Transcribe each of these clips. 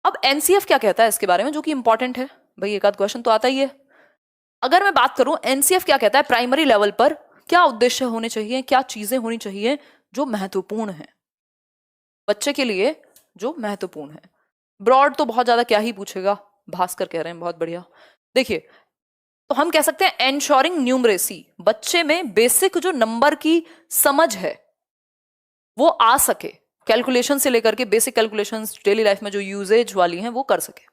अब एनसीएफ क्या कहता है इसके बारे में, जो कि इंपॉर्टेंट है भाई, एक आध क्वेश्चन तो आता ही है। अगर मैं बात करूं एनसीएफ क्या कहता है प्राइमरी लेवल पर क्या उद्देश्य होने चाहिए, क्या चीजें होनी चाहिए जो महत्वपूर्ण है बच्चे के लिए, जो महत्वपूर्ण है। ब्रॉड तो बहुत ज्यादा क्या ही पूछेगा, भास्कर कह रहे हैं, बहुत बढ़िया। देखिए, तो हम कह सकते हैं एंश्योरिंग न्यूमरेसी, बच्चे में बेसिक जो नंबर की समझ है वो आ सके, कैलकुलेशन से लेकर के बेसिक कैलकुलेशंस डेली लाइफ में जो यूजेज वाली हैं वो कर सके।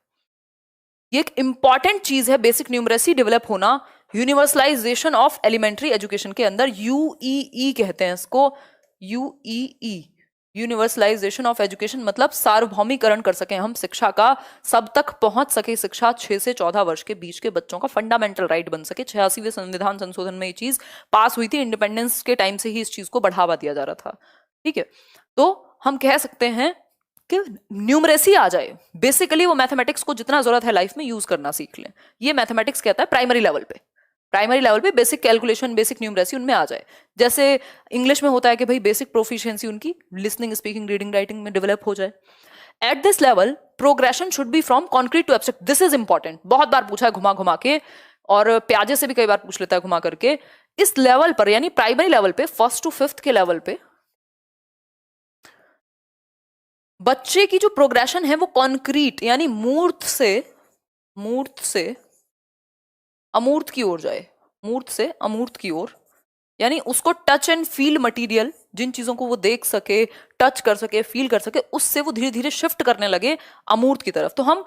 ये एक इंपॉर्टेंट चीज है बेसिक न्यूमरेसी डेवलप होना। यूनिवर्सलाइजेशन ऑफ एलिमेंट्री एजुकेशन के अंदर यूईई कहते हैं इसको, यूईई, यूनिवर्सलाइजेशन ऑफ एजुकेशन, मतलब सार्वभौमिकरण कर सके हम शिक्षा का, सब तक पहुंच सके शिक्षा, 6 से 14 वर्ष के बीच के बच्चों का फंडामेंटल राइट बन सके। 86वें संविधान संशोधन में ये चीज पास हुई थी, इंडिपेंडेंस के टाइम से ही इस चीज को बढ़ावा दिया जा रहा था। ठीक है, तो हम कह सकते हैं कि न्यूमरेसी आ जाए, बेसिकली वो मैथमेटिक्स को जितना जरूरत है लाइफ में यूज करना सीख लें। ये मैथमेटिक्स कहता है प्राइमरी लेवल पे बेसिक कैलकुलेशन, बेसिक न्यूमरेसी उनमें आ जाए। जैसे इंग्लिश में होता है कि भाई बेसिक प्रोफिशिएंसी उनकी लिसनिंग, स्पीकिंग, रीडिंग, राइटिंग में डेवलप हो जाए। At this level progression should be from concrete to abstract, this is important, बहुत बार पूछा है घुमा घुमा के, और प्याजे से भी कई बार पूछ लेता है घुमा करके। इस लेवल पर यानी प्राइमरी लेवल पे, 1st to 5th के लेवल पे बच्चे की जो प्रोग्रेशन है वो कॉन्क्रीट यानी मूर्त से अमूर्त की ओर जाए, मूर्त से अमूर्त की ओर, यानी उसको टच एंड फील मटेरियल, जिन चीजों को वो देख सके, टच कर सके, फील कर सके, उससे वो धीरे धीरे शिफ्ट करने लगे अमूर्त की तरफ। तो हम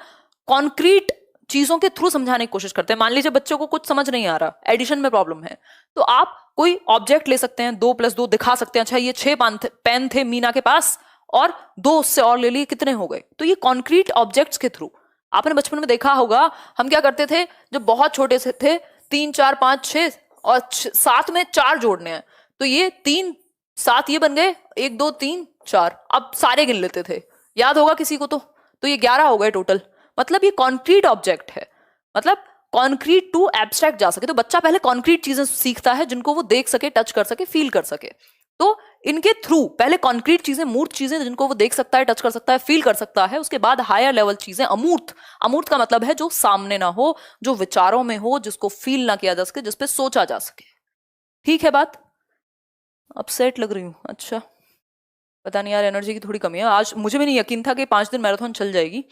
कॉन्क्रीट चीजों के थ्रू समझाने की कोशिश करते हैं। मान लीजिए बच्चों को कुछ समझ नहीं आ रहा, एडिशन में प्रॉब्लम है, तो आप कोई ऑब्जेक्ट ले सकते हैं, 2 + 2 दिखा सकते हैं, अच्छा ये 6 पेन थे मीना के पास और 2 उससे और ले लिए, कितने हो गए। तो ये कॉन्क्रीट ऑब्जेक्ट्स के थ्रू, आपने बचपन में देखा होगा हम क्या करते थे जब बहुत छोटे से थे, 3 4 5 6 और 7 में 4 जोड़ने हैं, तो ये 3 7 ये बन गए, 1 2 3 4, अब सारे गिन लेते थे, याद होगा किसी को तो ये 11 हो गए टोटल। मतलब ये कॉन्क्रीट ऑब्जेक्ट है, मतलब कॉन्क्रीट टू एब्स्ट्रैक्ट जा सके। तो बच्चा पहले कॉन्क्रीट चीजें सीखता है जिनको वो देख सके, टच कर सके, फील कर सके। तो इनके थ्रू पहले कॉन्क्रीट चीजें, मूर्त चीजें जिनको वो देख सकता है, टच कर सकता है, फील कर सकता है, उसके बाद हायर लेवल चीजें अमूर्त। अमूर्त का मतलब है जो सामने ना हो, जो विचारों में हो, जिसको फील ना किया जा सके, जिसपे सोचा जा सके। ठीक है बात? अपसेट लग रही हूं, अच्छा पता नहीं यार, एनर्जी की थोड़ी कमी है आज। मुझे भी नहीं यकीन था कि 5 दिन मैराथन चल जाएगी,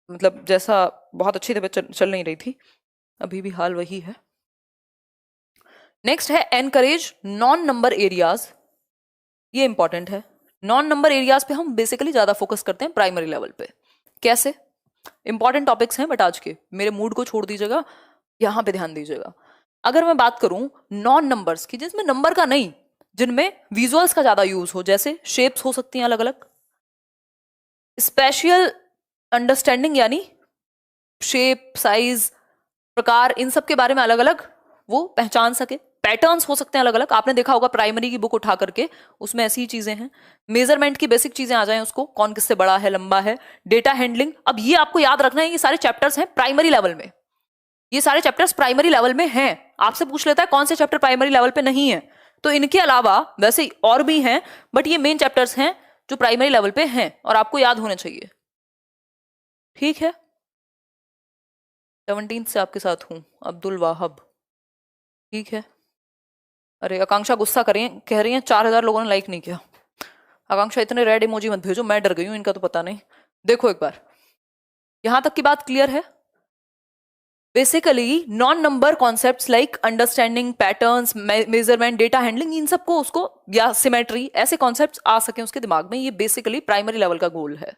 मतलब जैसा बहुत अच्छी तबीयत चल नहीं रही थी, अभी भी हाल वही है। नेक्स्ट है एनकरेज नॉन नंबर एरियाज, ये इंपॉर्टेंट है। नॉन नंबर एरियाज पे हम बेसिकली ज्यादा फोकस करते हैं प्राइमरी लेवल पे। कैसे? इंपॉर्टेंट टॉपिक्स हैं बट आज के, मेरे मूड को छोड़ दीजिएगा, यहां पे ध्यान दीजिएगा। अगर मैं बात करूं नॉन नंबर्स की, जिसमें नंबर का नहीं, जिनमें विजुअल्स का ज्यादा यूज हो, जैसे शेप्स हो सकती हैं अलग अलग, स्पेशल अंडरस्टैंडिंग यानी शेप, साइज, प्रकार, इन सब के बारे में अलग अलग वो पहचान सके। पैटर्न्स हो सकते हैं अलग अलग, आपने देखा होगा प्राइमरी की बुक उठा करके, उसमें ऐसी ही चीजें हैं। मेजरमेंट की बेसिक चीजें आ जाएं उसको, कौन किससे बड़ा है, लंबा है। डेटा हैंडलिंग, अब ये आपको याद रखना है, ये सारे चैप्टर्स हैं प्राइमरी लेवल में, ये सारे चैप्टर्स प्राइमरी लेवल में हैं। आपसे पूछ लेता है कौन से चैप्टर प्राइमरी लेवल पे नहीं है, तो इनके अलावा वैसे और भी हैं, बट ये मेन चैप्टर्स हैं जो प्राइमरी लेवल पे हैं और आपको याद होने चाहिए। ठीक है, 17 से आपके साथ हूं, अब्दुल वाहब। ठीक है, अरे आकांक्षा गुस्सा कह रही हैं 4000 लोगों ने लाइक नहीं किया। आकांक्षा इतने रेड इमोजी मत भेजो, मैं डर गई हूं, इनका तो पता नहीं। देखो एक बार, यहां तक की बात क्लियर है। Basically non number concepts like understanding, patterns, measurement, data handling, इन सबको उसको, या सिमेट्री, ऐसे कॉन्सेप्ट्स आ सके उसके दिमाग में, ये बेसिकली प्राइमरी लेवल का गोल है।